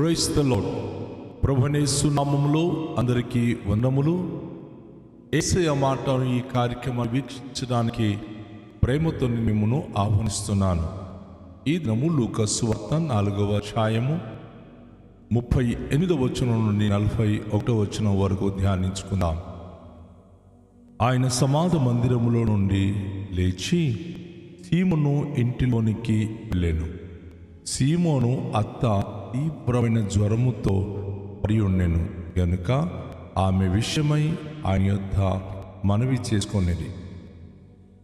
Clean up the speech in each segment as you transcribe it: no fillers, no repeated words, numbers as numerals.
Praise the lord. ప్రభునేసు నామములో అందరికీ వందనములు. యేసయ్య మాటను ఈ కార్యక్రమాన్ని వీక్షించడానికి ప్రేమతో మిమ్మును ఆహ్వానిస్తున్నాను. ఈ దినము లూకా సువార్త 4వ అధ్యాయము 38వ వచనం నుండి 41వ వచనం వరకు ధ్యానించుకుందాం. ఆయన సమాధి మందిరములో నుండి లేచి సీమోను ఇంటిలోనికి వెళ్ళెను. సీమోను అత్త తీవ్రమైన జ్వరముతో పడి ఉండెను గనుక ఆమె విషయమై ఆయన యొద్ద మనవి చేసుకొనిది.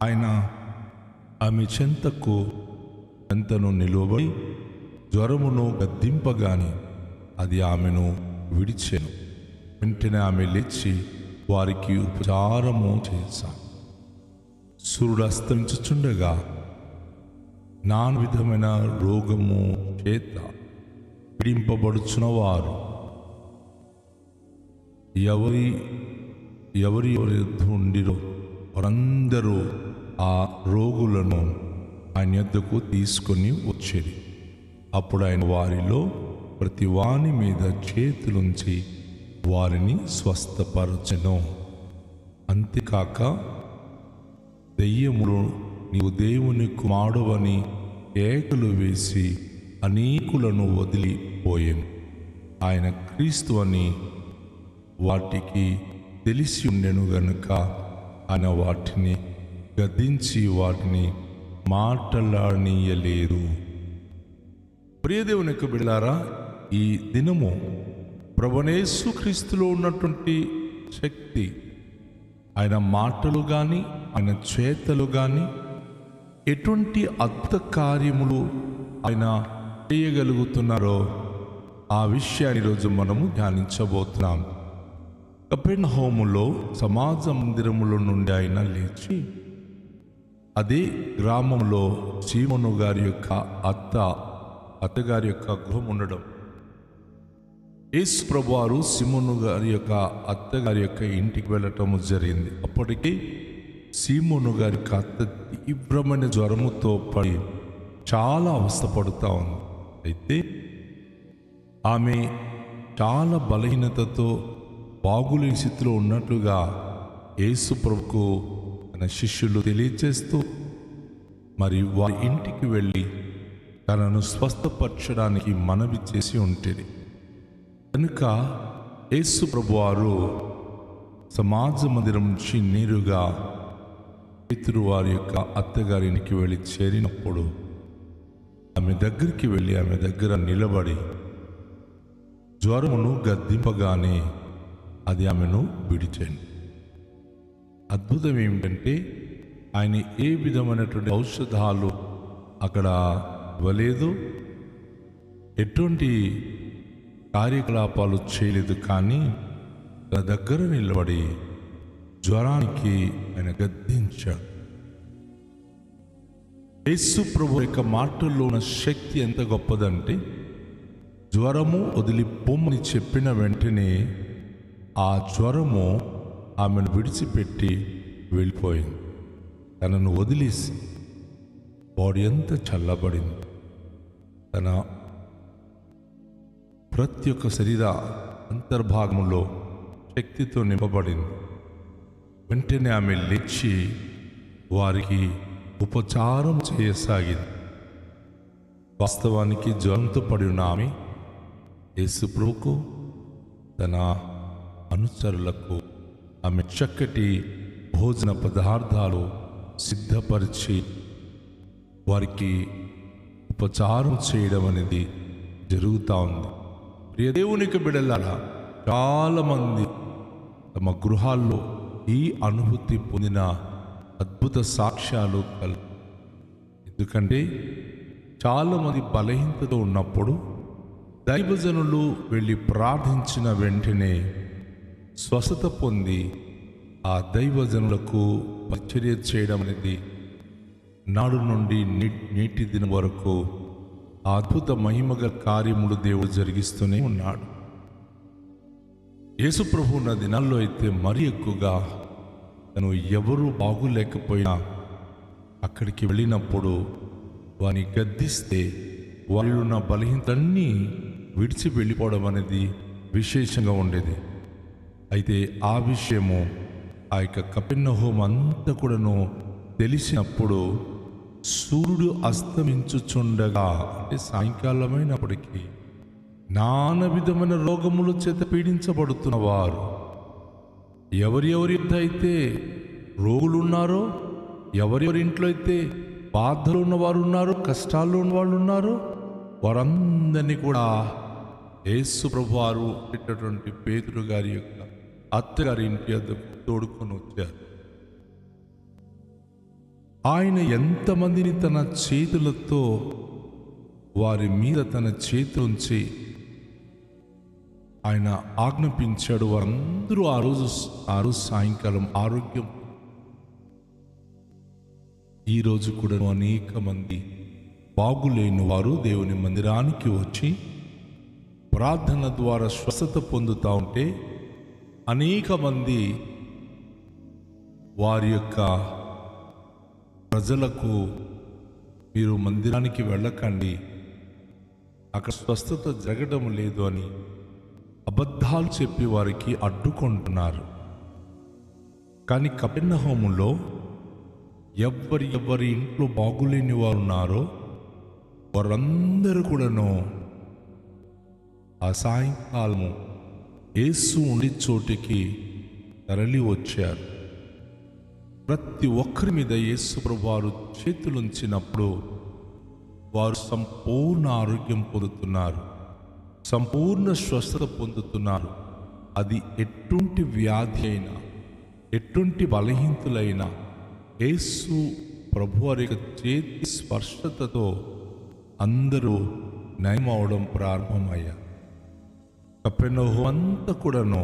ఆయన ఆమె చెంతను నిలువబడి జ్వరమును గద్దింపగాని అది ఆమెను విడిచెను. వెంటనే ఆమె లేచి వారికి ఉపచారము చేశాను. సూర్యుడు అస్తమించుచుండగా నానా విధమైన రోగము చేత పీడింపబడుచున్న వారు ఎవరి ఉండిరో వారందరూ ఆ రోగులను ఆయన యొద్దకు తీసుకొని వచ్చేది. అప్పుడు ఆయన వారిలో ప్రతి వాని మీద చేతులుంచి వారిని స్వస్థపరచెను. అంతేకాక దెయ్యములు నీవు దేవుని కుమారుడవని కేకలు వేసి అనేకులను వదిలిపోయాను. ఆయన క్రీస్తు అని వాటికి తెలిసి ఉండెను గనుక ఆయన వాటిని గద్దించి వాటిని మాట్లాడనీయలేదు. ప్రియదేవుని యొక్క బిడ్డలారా, ఈ దినము ప్రభువైన క్రీస్తులో ఉన్నటువంటి శక్తి, ఆయన మాటలు కానీ ఆయన చేతలు కానీ ఎటువంటి అద్భుత కార్యములు ఆయన చేయగలుగుతున్నారో ఆ విషయాన్ని ఈరోజు మనము ధ్యానించబోతున్నాం. కపెర్నహూములో సమాజ మందిరములో నుండి ఆయన లేచి అదే గ్రామంలో సీమోను గారి యొక్క అత్తగారి యొక్క గృహం ఉండడం, యేసు ప్రభువారు సీమోను గారి యొక్క అత్తగారి యొక్క ఇంటికి వెళ్ళటం జరిగింది. అప్పటికి సీమోను గారి అత్త తీవ్రమైన జ్వరముతో పడి చాలా అవస్థపడుతూ ఉంది. అయితే ఆమె చాలా బలహీనతతో బాగులేని స్థితిలో ఉన్నట్లుగా యేసు ప్రభుకు తన శిష్యులు తెలియచేస్తూ మరి వారి ఇంటికి వెళ్ళి తనను స్వస్థపరచడానికి మనవి చేసి ఉంటుంది. కనుక యేసు ప్రభువారు సమాజ మందిరం నుంచి నేరుగా పేతురు వారి యొక్క అత్తగారికి వెళ్ళి చేరినప్పుడు ఆమె దగ్గరికి వెళ్ళి ఆమె దగ్గర నిలబడి జ్వరమును గద్దింపగానే అది ఆమెను విడిచెను. అద్భుతం ఏమిటంటే ఆయన ఏ విధమైనటువంటి ఔషధాలు అక్కడ ఇవ్వలేదు, ఎటువంటి కార్యకలాపాలు చేయలేదు. కానీ తన దగ్గర నిలబడి జ్వరానికి ఆయన గద్దించాడు. యేసు ప్రభు యొక్క మాటల్లో ఉన్న శక్తి ఎంత గొప్పదంటే, జ్వరము వదిలిపోమని చెప్పిన వెంటనే ఆ జ్వరము ఆమెను విడిచిపెట్టి వెళ్ళిపోయింది. తనను వదిలేసి బాడీ ఎంత చల్లబడింది. తన ప్రతి ఒక్క శరీర అంతర్భాగంలో శక్తితో నింపబడింది. వెంటనే ఆమె లేచి వారికి ఉపచారం చేయసాగింది. వాస్తవానికి జ్వరంతో పడి ఉన్న ఆమె యేసు ప్రభువుకు తన అనుచరులకు ఆమె చక్కటి భోజన పదార్థాలు సిద్ధపరిచి వారికి ఉపచారం చేయడం అనేది జరుగుతూ ఉంది. ప్రియ దేవునికి బిడ్డలారా, చాలామంది తమ గృహాల్లో ఈ అనుభూతి పొందిన అద్భుత సాక్ష్యాలు ఎందుకంటే చాలామంది బలహీనతతో ఉన్నప్పుడు దైవజనులు వెళ్ళి ప్రార్థించిన వెంటనే స్వస్థత పొంది ఆ దైవజనులకు పరిచర్య చేయడం అనేది నాడు నుండి నేటి దినం వరకు అద్భుత మహిమగల కార్యములు దేవుడు జరిగిస్తూనే ఉన్నాడు. యేసు ప్రభు ఉన్న దినాల్లో అయితే మరీ ఎక్కువగా తను ఎవరు బాగులేకపోయినా అక్కడికి వెళ్ళినప్పుడు వారిని గద్దిస్తే వాళ్ళున్న బలహీనతలన్నీ విడిచి వెళ్ళిపోవడం అనేది విశేషంగా ఉండేది. అయితే ఆ విషయము ఆ యొక్క కపెర్నహూము అంతా కూడాను తెలిసినప్పుడు సూర్యుడు అస్తమించుచుండగా, అంటే సాయంకాలమైనప్పటికీ నానా విధమైన రోగముల చేత పీడించబడుతున్న వారు, ఎవరెవరి యొద్ద అయితే రోగులు ఉన్నారో, ఎవరెవరి ఇంట్లో అయితే బాధలు ఉన్నవారు ఉన్నారో, కష్టాల్లో ఉన్నవాళ్ళు ఉన్నారో, వారందరినీ కూడా యేసు ప్రభువారు పెట్టినటువంటి పేతురు గారి యొక్క అత్తగారి ఇంటి వద్దకు తోడుకొని వచ్చారు. ఆయన ఎంతమందిని తన చేతులతో వారి మీద తన చేతులుంచి ఆయన ఆజ్ఞాపించాడు. వారందరూ ఆ రోజు సాయంకాలం ఆరోగ్యం. ఈరోజు కూడా అనేక మంది బాగులేని వారు దేవుని మందిరానికి వచ్చి ప్రార్థన ద్వారా స్వస్థత పొందుతూ ఉంటే, అనేక మంది వారి యొక్క ప్రజలకు మీరు మందిరానికి వెళ్ళకండి, అక్కడ స్వస్థత జరగడం లేదు అని అబద్ధాలు చెప్పి వారికి అడ్డుకుంటున్నారు. కానీ కపెర్నహూములో ఎవరి ఇంట్లో బాగులేని వారు ఉన్నారో వారందరూ కూడాను ఆ సాయంకాలము యేసు ఉండి చోటికి తరలి వచ్చారు. ప్రతి ఒక్కరి మీద యేసు ప్రభువారు చేతులుంచినప్పుడు వారు సంపూర్ణ ఆరోగ్యం పొందుతున్నారు, సంపూర్ణ స్వస్థత పొందుతున్నారు. అది ఎటువంటి వ్యాధి అయినా, ఎటువంటి బలహీనతలైనా యేసు ప్రభువారి యొక్క చేతి స్పర్శతతో అందరూ నయమవడం ప్రారంభమయ్యారు. కపెర్నహూము అంతా కూడాను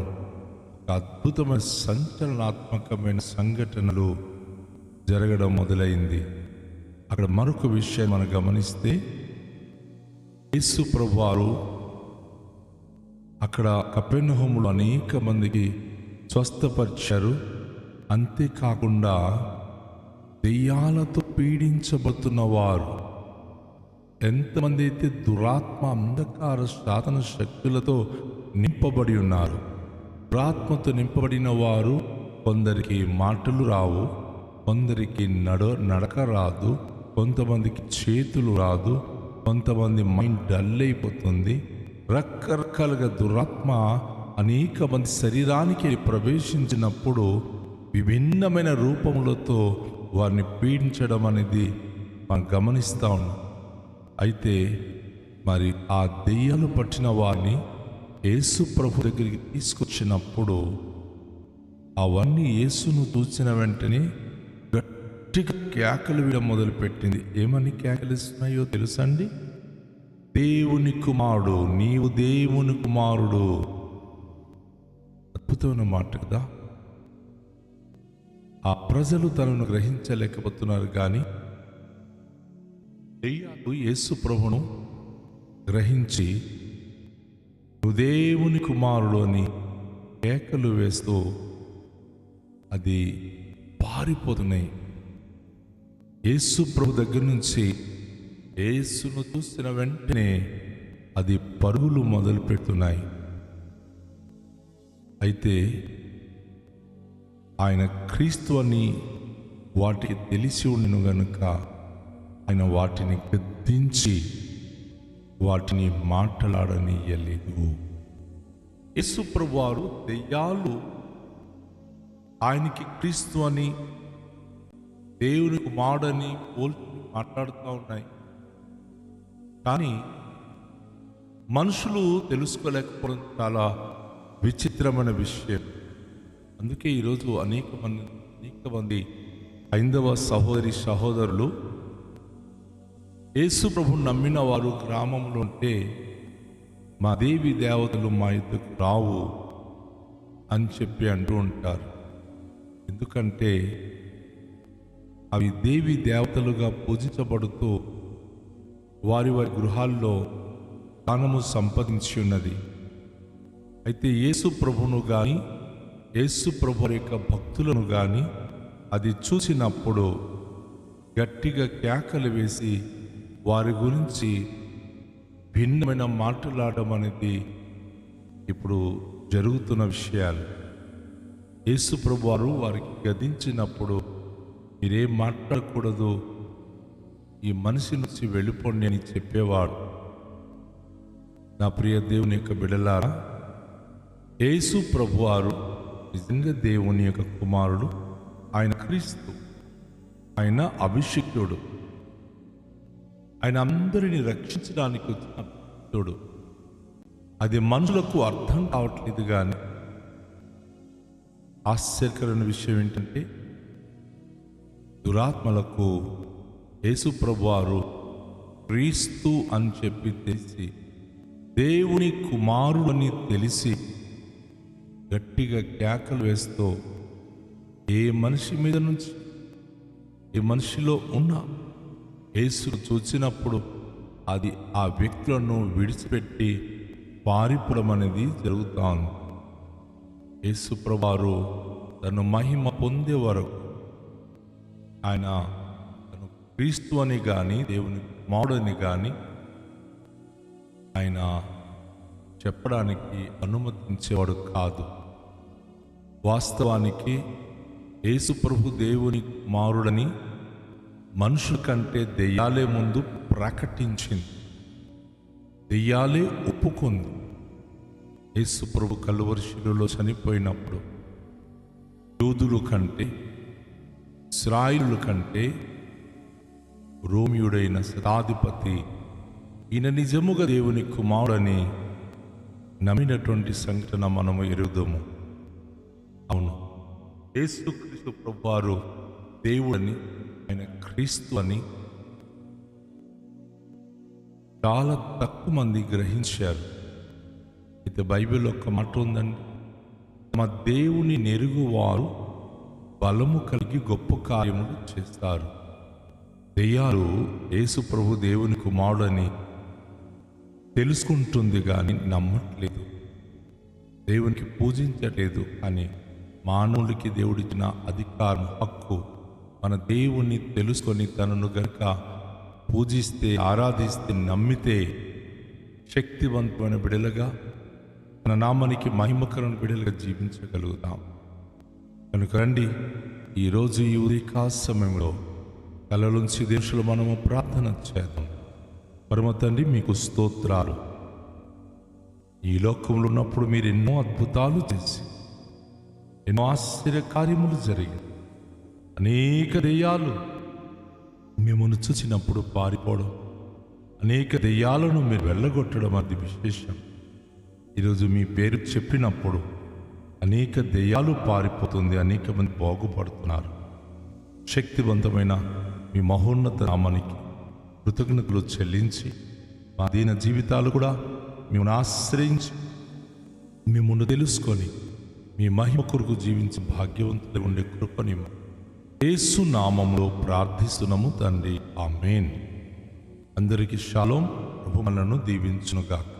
ఒక అద్భుతమైన సంచలనాత్మకమైన సంఘటనలు జరగడం మొదలైంది. అక్కడ మరొక విషయం మనం గమనిస్తే, యేసు ప్రభువారు అక్కడ కపెర్నహూములో అనేక మందికి స్వస్థపరిచారు. అంతేకాకుండా దెయ్యాలతో పీడించబడుతున్న వారు, ఎంతమంది అయితే దురాత్మ అంధకార సాధన శక్తులతో నింపబడి ఉన్నారు, దురాత్మతో నింపబడిన వారు, కొందరికి మాటలు రావు, కొందరికి నడక రాదు, కొంతమందికి చేతులు రాదు, కొంతమంది మైండ్ డల్ అయిపోతుంది. రకరకాలుగా దురాత్మ అనేక మంది శరీరానికి ప్రవేశించినప్పుడు విభిన్నమైన రూపములతో వారిని పీడించడం అనేది మనం గమనిస్తూ ఉన్నాం. అయితే మరి ఆ దెయ్యాలు పట్టిన వారిని యేసు ప్రభు దగ్గరికి తీసుకొచ్చినప్పుడు అవన్నీ యేసును చూసిన వెంటనే గట్టిగా కేకలు వేయడం మొదలుపెట్టింది. ఏమని కేకలిస్తున్నాయో తెలుసండి? దేవుని కుమారుడు, నీవు దేవుని కుమారుడు. అద్భుతమైన మాట కదా. ఆ ప్రజలు తనను గ్రహించలేకపోతున్నారు, కానీ దెయ్యాలు యేసు ప్రభును గ్రహించి నువ్వు దేవుని కుమారుడు అని కేకలు వేస్తూ అది పారిపోతున్నాయి. యేసు ప్రభు దగ్గర నుంచి యేసును చూసిన వెంటనే అది పరుగులు మొదలు పెడుతున్నాయి. అయితే ఆయన క్రీస్తు అని వాటికి తెలిసి ఉండను గనుక ఆయన వాటిని గద్దించి వాటిని మాట్లాడనీయలేదు. యేసు ప్రభువారు దెయ్యాలు ఆయనకి క్రీస్తు అని, దేవుని కుమారుడని పోల్చి మాట్లాడుతూ ఉన్నాయి, కానీ మనుషులు తెలుసుకోలేకపోవడం చాలా విచిత్రమైన విషయం. అందుకే ఈరోజు అనేక మంది హైందవ సహోదరులు యేసు ప్రభు నమ్మిన వారు గ్రామంలో ఉంటే మా దేవి దేవతలు మా యుద్ధకు రావు అని చెప్పి అంటూ ఉంటారు. ఎందుకంటే అవి దేవి దేవతలుగా పూజించబడుతూ వారి గృహాల్లో స్థానము సంపాదించి ఉన్నది. అయితే యేసు ప్రభును కానీ యేసు ప్రభు యొక్క భక్తులను కానీ అది చూసినప్పుడు గట్టిగా కేకలు వేసి వారి గురించి భిన్నమైన మాట్లాడడం అనేది ఇప్పుడు జరుగుతున్న విషయాలు. యేసు ప్రభు వారు వారికి గద్దించినప్పుడు, మీరేం మాట్లాడకూడదు, ఈ మనిషి నుంచి వెళ్ళిపోండి అని చెప్పేవాడు. నా ప్రియ దేవుని యొక్క బిడ్డలారా, యేసు ప్రభు వారు నిజంగా దేవుని యొక్క కుమారుడు. ఆయన క్రీస్తు, ఆయన అభిషిక్తుడు, ఆయన అందరిని రక్షించడానికి వచ్చిన భక్తుడు. అది మనుషులకు అర్థం కావట్లేదు. కానీ ఆశ్చర్యకరమైన విషయం ఏంటంటే, దురాత్మలకు యేసు ప్రభువారు క్రీస్తు అని చెప్పి తెలిసి, దేవుని కుమారుడని తెలిసి గట్టిగా కేకలు వేస్తూ, ఏ మనిషి మీద నుంచి, ఏ మనిషిలో ఉన్న యేసు చూసినప్పుడు అది ఆ వ్యక్తులను విడిచిపెట్టి పారిపోవడం అనేది జరుగుతూ ఉంది. యేసు ప్రభువారు తను మహిమ పొందే వరకు ఆయన తను క్రీస్తు అని కానీ, దేవుని కుమారుడని కానీ ఆయన చెప్పడానికి అనుమతించేవాడు కాదు. వాస్తవానికి యేసు ప్రభు దేవుని కుమారుడని మనుషుల కంటే దెయ్యాలే ముందు ప్రకటించింది, దెయ్యాలే ఒప్పుకుంది. యేసు ప్రభు కలువరి శిలువలో చనిపోయినప్పుడు యూదుల కంటే, ఇశ్రాయేలుల కంటే రోమియుడైన శతాధిపతి ఈయన నిజముగా దేవుని కుమారుడని నమ్మినటువంటి సంఘటన మనము ఎరుగుదాము. అవును, యేసుక్రీస్తు ప్రభువారు దేవుడని, ఆయన క్రీస్తు అని చాలా తక్కువ మంది గ్రహించారు. అయితే బైబిల్లో ఒక మాట ఉందండి, తమ దేవుని నెరుగువారు బలము కలిగి గొప్ప కార్యములు చేస్తారు. దెయ్యాలు యేసు ప్రభు దేవుని కుమారుడని తెలుసుకుంటుంది కానీ నమ్మట్లేదు, దేవునికి పూజించలేదు. అని మానవుడికి దేవుడిచ్చిన అధికారం, హక్కు, మన దేవుణ్ణి తెలుసుకొని తనను గనుక పూజిస్తే, ఆరాధిస్తే, నమ్మితే శక్తివంతమైన బిడలుగా, తన నామానికి మహిమకరమైన బిడలుగా జీవించగలుగుతాం. కనుక రండి, ఈరోజు ఈ ఉదయకాల సమయంలో కలలోంచి దేశంలో మనము ప్రార్థన చేద్దాం. పరమ తండ్రి, మీకు స్తోత్రాలు. ఈ లోకంలో ఉన్నప్పుడు మీరు ఎన్నో అద్భుతాలు చేసి, ఎన్నో ఆశ్చర్య కార్యములు జరిగి, అనేక దెయ్యాలు మిమ్మల్ని చూసినప్పుడు పారిపోవడం, అనేక దెయ్యాలను మీరు వెళ్ళగొట్టడం అది విశేషం. ఈరోజు మీ పేరు చెప్పినప్పుడు అనేక దెయ్యాలు పారిపోతుంది, అనేక మంది బాగుపడుతున్నారు. శక్తివంతమైన మీ మహోన్నత నామానికి కృతజ్ఞతలు చెల్లించి, మా దీన జీవితాలు కూడా మిమ్మల్ని ఆశ్రయించి, మిమ్మల్ని తెలుసుకొని మీ మహిమ కొరకు జీవించి భాగ్యవంతులు ఉండే కృపని యేసు నామములో ప్రార్థిస్తున్నాము తండ్రి, ఆమేన్. అందరికీ షాలోం. ప్రభు మనలను దీవించునుగాక.